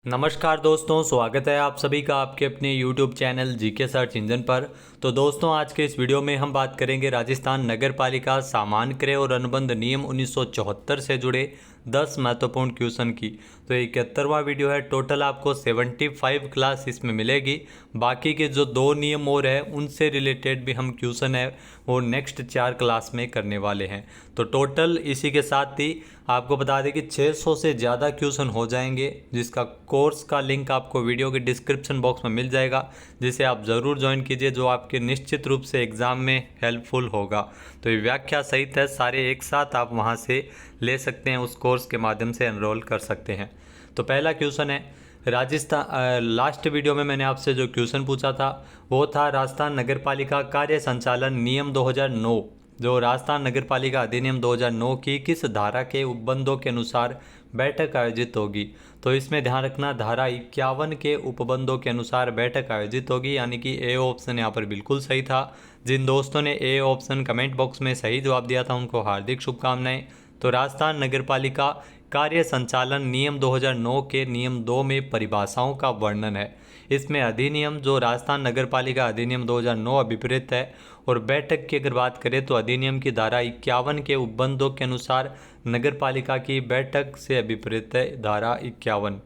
नमस्कार दोस्तों, स्वागत है आप सभी का आपके अपने YouTube channel GK search engine पर। तो दोस्तों, आज के इस वीडियो में हम बात करेंगे राजस्थान नगर पालिका सामान्य क्रय और अनुबंध नियम 1974 से जुड़े 10 महत्वपूर्ण क्वेश्चन की। तो 71वां वीडियो है। टोटल आपको 75 क्लास इसमें मिलेगी। बाकी के जो 2 नियम और है उनसे रिलेटेड भी हम क्वेश्चन है वो नेक्स्ट 4 क्लास में करने वाले हैं। तो टोटल इसी के साथ ही आपको बता दें कि 600 से ज़्यादा क्वेश्चन हो जाएंगे, जिसका कोर्स का लिंक आपको वीडियो के डिस्क्रिप्शन बॉक्स में मिल जाएगा, जिसे आप ज़रूर ज्वाइन कीजिए, जो आपके निश्चित रूप से एग्ज़ाम में हेल्पफुल होगा। तो ये व्याख्या सहित है, सारे एक साथ आप वहाँ से ले सकते हैं, उस कोर्स के माध्यम से एनरोल कर सकते हैं। तो पहला क्वेश्चन है राजस्थान। लास्ट वीडियो में मैंने आपसे जो क्वेश्चन पूछा था वो था राजस्थान नगर पालिका कार्य संचालन नियम 2009, जो राजस्थान नगर पालिका अधिनियम 2009 की किस धारा के उपबंधों के अनुसार बैठक आयोजित होगी। तो इसमें ध्यान रखना, धारा 51 के उपबंधों के अनुसार बैठक आयोजित होगी, यानी कि ए ऑप्शन यहाँ पर बिल्कुल सही था। जिन दोस्तों ने ए ऑप्शन कमेंट बॉक्स में सही जवाब दिया था उनको हार्दिक शुभकामनाएं। तो राजस्थान नगर पालिका कार्य संचालन नियम 2009 के नियम 2 में परिभाषाओं का वर्णन है। इसमें अधिनियम जो राजस्थान नगर पालिका अधिनियम 2009 अभिप्रेत है, और बैठक की अगर बात करें तो अधिनियम की धारा 51 के उपबंधों के अनुसार नगर पालिका की बैठक से अभिप्रेत है धारा 51।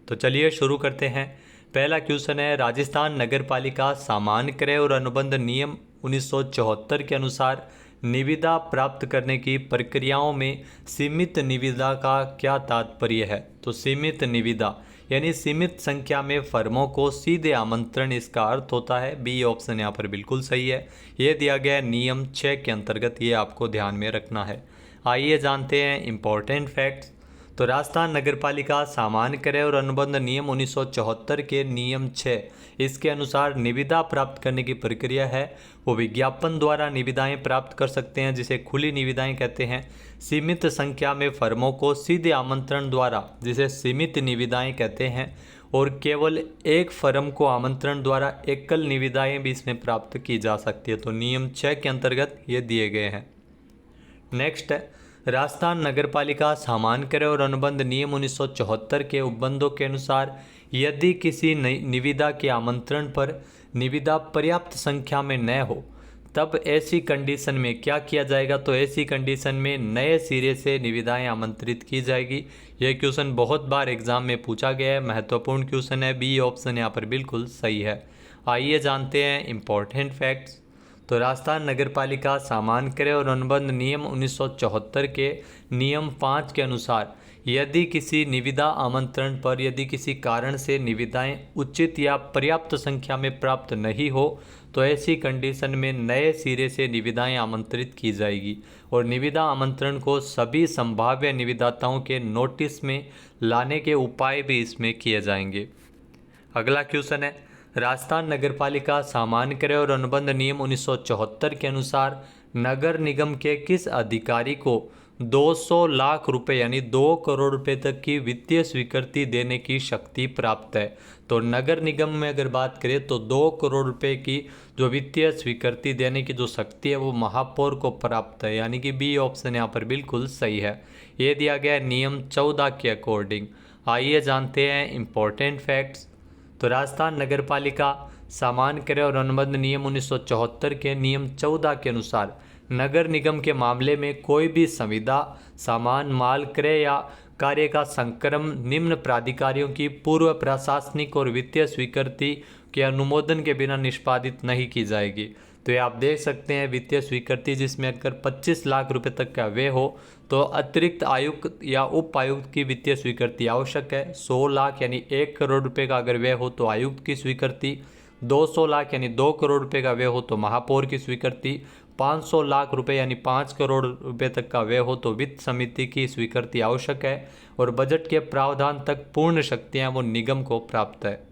तो चलिए शुरू करते हैं। पहला क्वेश्चन है राजस्थान नगर पालिका सामान्य क्रय और अनुबंध नियम 1974 के अनुसार निविदा प्राप्त करने की प्रक्रियाओं में सीमित निविदा का क्या तात्पर्य है। तो सीमित निविदा यानी सीमित संख्या में फर्मों को सीधे आमंत्रण, इसका अर्थ होता है। बी ऑप्शन यहाँ पर बिल्कुल सही है। ये दिया गया है नियम 6 के अंतर्गत, ये आपको ध्यान में रखना है। आइए जानते हैं इम्पोर्टेंट फैक्ट्स। तो राजस्थान नगर पालिका सामान्य क्रय और अनुबंध नियम 1974 के नियम 6 इसके अनुसार निविदा प्राप्त करने की प्रक्रिया है वो विज्ञापन द्वारा निविदाएं प्राप्त कर सकते हैं, जिसे खुली निविदाएं कहते हैं। सीमित संख्या में फर्मों को सीधे आमंत्रण द्वारा, जिसे सीमित निविदाएं कहते हैं, और केवल एक फर्म को आमंत्रण द्वारा एकल निविदाएं भी इसमें प्राप्त की जा सकती है। तो नियम 6 के अंतर्गत ये दिए गए हैं। नेक्स्ट है राजस्थान नगर पालिका सामान्य क्रय और अनुबंध नियम 1974 के उपबंधों के अनुसार यदि किसी निविदा के आमंत्रण पर निविदा पर्याप्त संख्या में न हो, तब ऐसी कंडीशन में क्या किया जाएगा। तो ऐसी कंडीशन में नए सिरे से निविदाएं आमंत्रित की जाएगी। यह क्वेश्चन बहुत बार एग्जाम में पूछा गया है, महत्वपूर्ण क्वेश्चन है। बी ऑप्शन यहाँ पर बिल्कुल सही है। आइए जानते हैं इम्पोर्टेंट फैक्ट्स। तो राजस्थान नगर पालिका सामान्य क्रय और अनुबंध नियम 1974 के नियम 5 के अनुसार यदि किसी निविदा आमंत्रण पर यदि किसी कारण से निविदाएं उचित या पर्याप्त संख्या में प्राप्त नहीं हो, तो ऐसी कंडीशन में नए सिरे से निविदाएं आमंत्रित की जाएगी, और निविदा आमंत्रण को सभी संभाव्य निविदाताओं के नोटिस में लाने के उपाय भी इसमें किए जाएंगे। अगला क्वेश्चन है राजस्थान नगर पालिका सामान्य क्रय और अनुबंध नियम 1974 के अनुसार नगर निगम के किस अधिकारी को 200 लाख रुपए यानी 2 करोड़ रुपए तक की वित्तीय स्वीकृति देने की शक्ति प्राप्त है। तो नगर निगम में अगर बात करें तो 2 करोड़ रुपए की जो वित्तीय स्वीकृति देने की जो शक्ति है वो महापौर को प्राप्त है, यानी कि बी ऑप्शन यहाँ पर बिल्कुल सही है। ये दिया गया है नियम 14 के अकॉर्डिंग। आइए जानते हैं इम्पोर्टेंट फैक्ट्स। तो राजस्थान नगर पालिका सामान्य क्रय और अनुबंध नियम 1974 के नियम 14 के अनुसार नगर निगम के मामले में कोई भी संविदा, सामान, माल क्रय या कार्य का संक्रम निम्न प्राधिकारियों की पूर्व प्रशासनिक और वित्तीय स्वीकृति के अनुमोदन के बिना निष्पादित नहीं की जाएगी। तो ये आप देख सकते हैं वित्तीय स्वीकृति जिसमें अगर 25 लाख रुपए तक का व्यय हो तो अतिरिक्त आयुक्त या उप आयुक्त की वित्तीय स्वीकृति आवश्यक है। 100 लाख यानी 1 करोड़ रुपए का अगर व्यय हो तो आयुक्त की स्वीकृति, 200 लाख यानी 2 करोड़ रुपए का व्यय हो तो महापौर की स्वीकृति, 500 लाख रुपए यानी 5 करोड़ रुपए तक का व्यय हो तो वित्त समिति की स्वीकृति आवश्यक है, और बजट के प्रावधान तक पूर्ण शक्तियां वो निगम को प्राप्त है।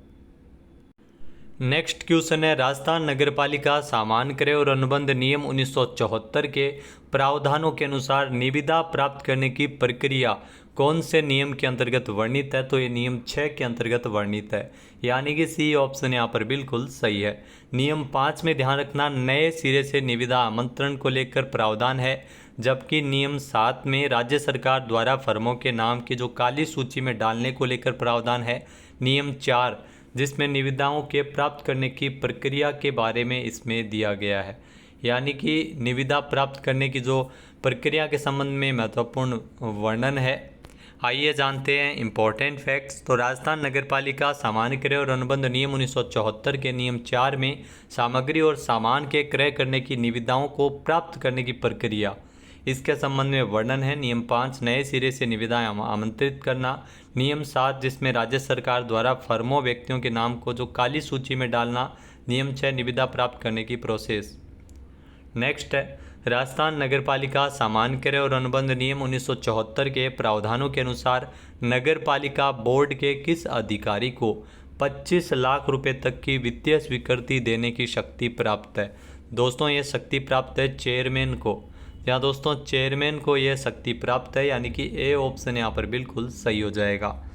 नेक्स्ट क्वेश्चन है राजस्थान नगर पालिका सामान्य क्रय और अनुबंध नियम 1974 के प्रावधानों के अनुसार निविदा प्राप्त करने की प्रक्रिया कौन से नियम के अंतर्गत वर्णित है। तो ये नियम 6 के अंतर्गत वर्णित है, यानी कि सी ऑप्शन यहाँ पर बिल्कुल सही है। नियम 5 में ध्यान रखना, नए सिरे से निविदा आमंत्रण को लेकर प्रावधान है। जबकि नियम 7 में राज्य सरकार द्वारा फर्मों के नाम के जो काली सूची में डालने को लेकर प्रावधान है। नियम 4 जिसमें निविदाओं के प्राप्त करने की प्रक्रिया के बारे में इसमें दिया गया है, यानी कि निविदा प्राप्त करने की जो प्रक्रिया के संबंध में महत्वपूर्ण वर्णन है। आइए जानते हैं इम्पोर्टेंट फैक्ट्स। तो राजस्थान नगरपालिका सामान्य क्रय और अनुबंध नियम 1974 के नियम 4 में सामग्री और सामान के क्रय करने की निविदाओं को प्राप्त करने की प्रक्रिया, इसके संबंध में वर्णन है। नियम 5 नए सिरे से निविदाएं आमंत्रित करना। नियम 7 जिसमें राज्य सरकार द्वारा फर्मों व्यक्तियों के नाम को जो काली सूची में डालना। नियम 6 निविदा प्राप्त करने की प्रोसेस। नेक्स्ट है राजस्थान नगरपालिका सामान्य क्रय और अनुबंध नियम 1974 के प्रावधानों के अनुसार नगर पालिका बोर्ड के किस अधिकारी को 25 लाख रुपए तक की वित्तीय स्वीकृति देने की शक्ति प्राप्त है। दोस्तों ये शक्ति प्राप्त है चेयरमैन को। यहाँ दोस्तों चेयरमैन को यह शक्ति प्राप्त है, यानी कि ए ऑप्शन यहाँ पर बिल्कुल सही हो जाएगा।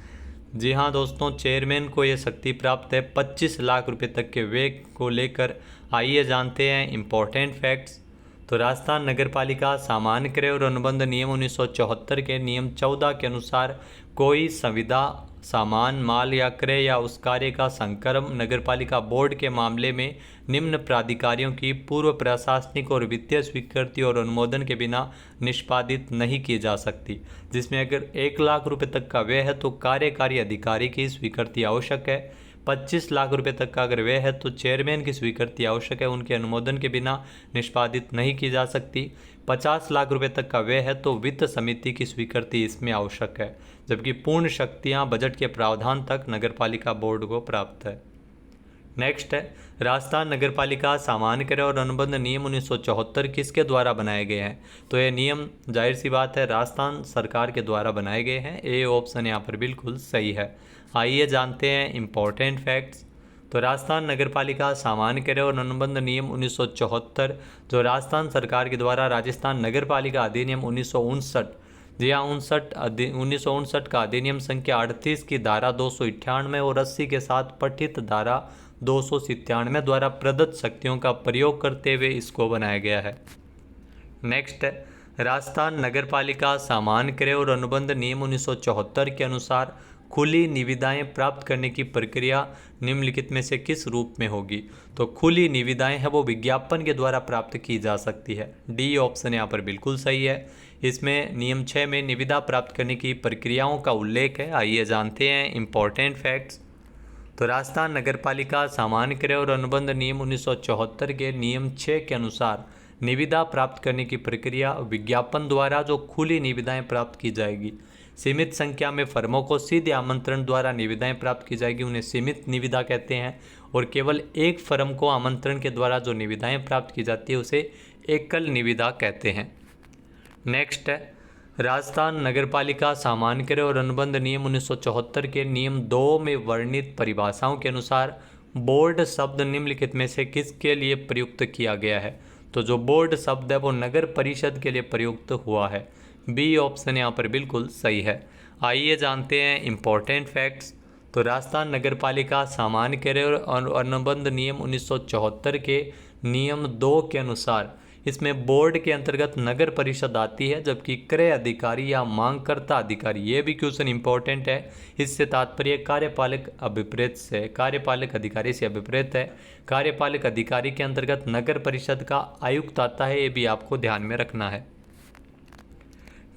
जी हाँ दोस्तों, चेयरमैन को यह शक्ति प्राप्त है 25 लाख रुपए तक के व्यय को लेकर। आइए जानते हैं इम्पोर्टेंट फैक्ट्स। तो राजस्थान नगरपालिका सामान्य क्रय और अनुबंध नियम 1974 के नियम 14 के अनुसार कोई संविदा सामान माल या क्रय या उस कार्य का संक्रम नगरपालिका बोर्ड के मामले में निम्न प्राधिकारियों की पूर्व प्रशासनिक और वित्तीय स्वीकृति और अनुमोदन के बिना निष्पादित नहीं की जा सकती। जिसमें अगर 1 लाख रुपए तक का व्यय है तो कार्यकारी अधिकारी की स्वीकृति आवश्यक है। 25 लाख रुपए तक का अगर व्यय है तो चेयरमैन की स्वीकृति आवश्यक है, उनके अनुमोदन के बिना निष्पादित नहीं की जा सकती। 50 लाख रुपए तक का व्यय है तो वित्त समिति की स्वीकृति इसमें आवश्यक है, जबकि पूर्ण शक्तियां बजट के प्रावधान तक नगरपालिका बोर्ड को प्राप्त है। नेक्स्ट है राजस्थान नगरपालिका सामान्य क्रय और अनुबंध नियम 1974 किसके द्वारा बनाए गए हैं। तो ये नियम जाहिर सी बात है राजस्थान सरकार के द्वारा बनाए गए हैं। ए ऑप्शन यहाँ पर बिल्कुल सही है। आइए जानते हैं इम्पोर्टेंट फैक्ट्स। तो राजस्थान नगरपालिका सामान्य क्रय और अनुबंध नियम 1974 जो राजस्थान सरकार के द्वारा राजस्थान नगरपालिका अधिनियम 1959 जी हाँ 1959 का अधिनियम संख्या 38 की धारा 298 और 80 के साथ पठित धारा 297 द्वारा प्रदत्त शक्तियों का प्रयोग करते हुए इसको बनाया गया है। नेक्स्ट है राजस्थान नगरपालिका सामान्य क्रय और अनुबंध नियम 1974 के अनुसार खुली निविदाएं प्राप्त करने की प्रक्रिया निम्नलिखित में से किस रूप में होगी। तो खुली निविदाएं है वो विज्ञापन के द्वारा प्राप्त की जा सकती है। डी ऑप्शन यहाँ पर बिल्कुल सही है। इसमें नियम 6 में निविदा प्राप्त करने की प्रक्रियाओं का उल्लेख है। आइए जानते हैं इम्पोर्टेंट फैक्ट्स। तो राजस्थान नगरपालिका सामान्य क्रय और अनुबंध नियम 1974 के नियम 6 के अनुसार निविदा प्राप्त करने की प्रक्रिया विज्ञापन द्वारा जो खुली निविदाएं प्राप्त की जाएगी। सीमित संख्या में फर्मों को सीधे आमंत्रण द्वारा निविदाएं प्राप्त की जाएगी, उन्हें सीमित निविदा कहते हैं। और केवल एक फर्म को आमंत्रण के द्वारा जो निविदाएं प्राप्त की जाती है उसे एकल निविदा कहते हैं। नेक्स्ट है राजस्थान नगरपालिका सामान्य क्रय और अनुबंध नियम 1974 के नियम 2 में वर्णित परिभाषाओं के अनुसार बोर्ड शब्द निम्नलिखित में से किसके लिए प्रयुक्त किया गया है। तो जो बोर्ड शब्द है वो नगर परिषद के लिए प्रयुक्त हुआ है। बी ऑप्शन यहाँ पर बिल्कुल सही है। आइए जानते हैं इम्पोर्टेंट फैक्ट्स। तो राजस्थान नगरपालिका सामान्य क्रय और अनुबंध नियम 1974 के नियम 2 के अनुसार इसमें बोर्ड के अंतर्गत नगर परिषद आती है, जबकि क्रय अधिकारी या मांगकर्ता अधिकारी, ये भी क्वेश्चन इंपॉर्टेंट है। इससे तात्पर्य कार्यपालक अधिकारी से अभिप्रेत है। कार्यपालक अधिकारी के अंतर्गत नगर परिषद का आयुक्त आता है, ये भी आपको ध्यान में रखना है।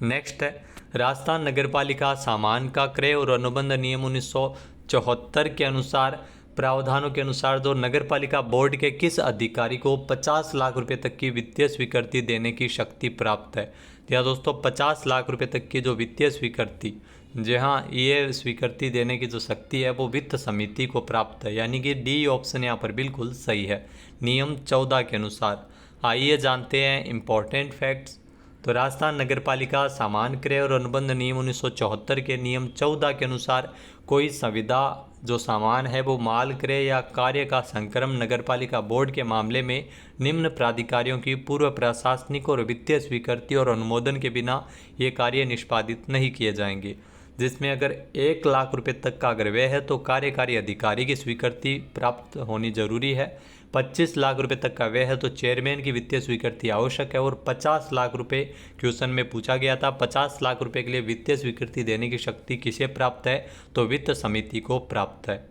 नेक्स्ट है राजस्थान नगरपालिका सामान्य का क्रय और अनुबंध नियम 1974 के अनुसार प्रावधानों के अनुसार जो नगरपालिका बोर्ड के किस अधिकारी को 50 लाख रुपए तक की वित्तीय स्वीकृति देने की शक्ति प्राप्त है। या दोस्तों 50 लाख रुपए तक की जो वित्तीय स्वीकृति, जी हाँ, ये स्वीकृति देने की जो शक्ति है वो वित्त समिति को प्राप्त है, यानी कि डी ऑप्शन यहाँ पर बिल्कुल सही है नियम 14 के अनुसार। आइए जानते हैं इम्पोर्टेंट फैक्ट्स। तो राजस्थान नगरपालिका सामान्य क्रय और अनुबंध नियम 1974 के नियम 14 के अनुसार कोई संविदा जो सामान है वो माल क्रय या कार्य का संक्रम नगरपालिका बोर्ड के मामले में निम्न प्राधिकारियों की पूर्व प्रशासनिक और वित्तीय स्वीकृति और अनुमोदन के बिना ये कार्य निष्पादित नहीं किए जाएंगे। जिसमें अगर 1 लाख रुपए तक का अगर व्यय है तो कार्यकारी अधिकारी की स्वीकृति प्राप्त होनी जरूरी है। 25 लाख रुपए तक का व्यय है तो चेयरमैन की वित्तीय स्वीकृति आवश्यक है। और 50 लाख रुपए क्वेश्चन में पूछा गया था, 50 लाख रुपए के लिए वित्तीय स्वीकृति देने की शक्ति किसे प्राप्त है, तो वित्त समिति को प्राप्त है।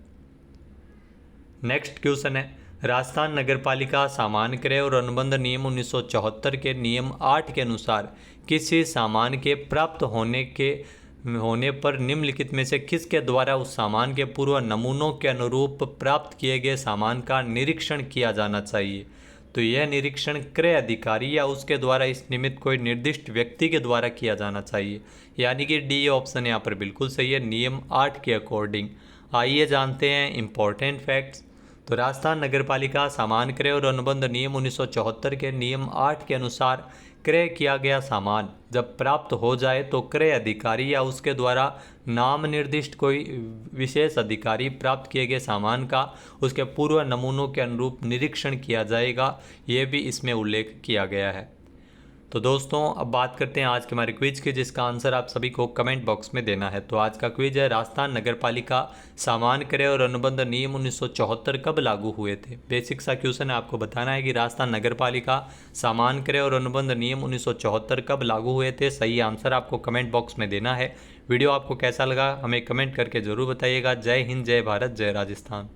नेक्स्ट क्वेश्चन है, राजस्थान नगरपालिका सामान्य क्रय और अनुबंध नियम 1974 के नियम 8 के अनुसार किसी सामान के प्राप्त होने पर निम्नलिखित में से किसके द्वारा उस सामान के पूर्व नमूनों के अनुरूप प्राप्त किए गए सामान का निरीक्षण किया जाना चाहिए। तो यह निरीक्षण क्रय अधिकारी या उसके द्वारा इस निमित्त कोई निर्दिष्ट व्यक्ति के द्वारा किया जाना चाहिए, यानी कि डी ऑप्शन यहाँ पर बिल्कुल सही है, नियम 8 के अकॉर्डिंग। आइए जानते हैं इंपॉर्टेंट फैक्ट्स। तो राजस्थान नगरपालिका सामान्य क्रय और अनुबंध नियम 1974 के नियम 8 के अनुसार क्रय किया गया सामान जब प्राप्त हो जाए तो क्रय अधिकारी या उसके द्वारा नाम निर्दिष्ट कोई विशेष अधिकारी प्राप्त किए गए सामान का उसके पूर्व नमूनों के अनुरूप निरीक्षण किया जाएगा, ये भी इसमें उल्लेख किया गया है। तो दोस्तों अब बात करते हैं आज के हमारे क्विज की, जिसका आंसर आप सभी को कमेंट बॉक्स में देना है। तो आज का क्विज है, राजस्थान नगरपालिका सामान्य क्रय और अनुबंध नियम 1974 कब लागू हुए थे। बेसिक सा क्वेश्चन है, आपको बताना है कि राजस्थान नगरपालिका सामान्य क्रय और अनुबंध नियम 1974 कब लागू हुए थे। सही आंसर आपको कमेंट बॉक्स में देना है। वीडियो आपको कैसा लगा हमें कमेंट करके ज़रूर बताइएगा। जय हिंद, जय भारत, जय राजस्थान।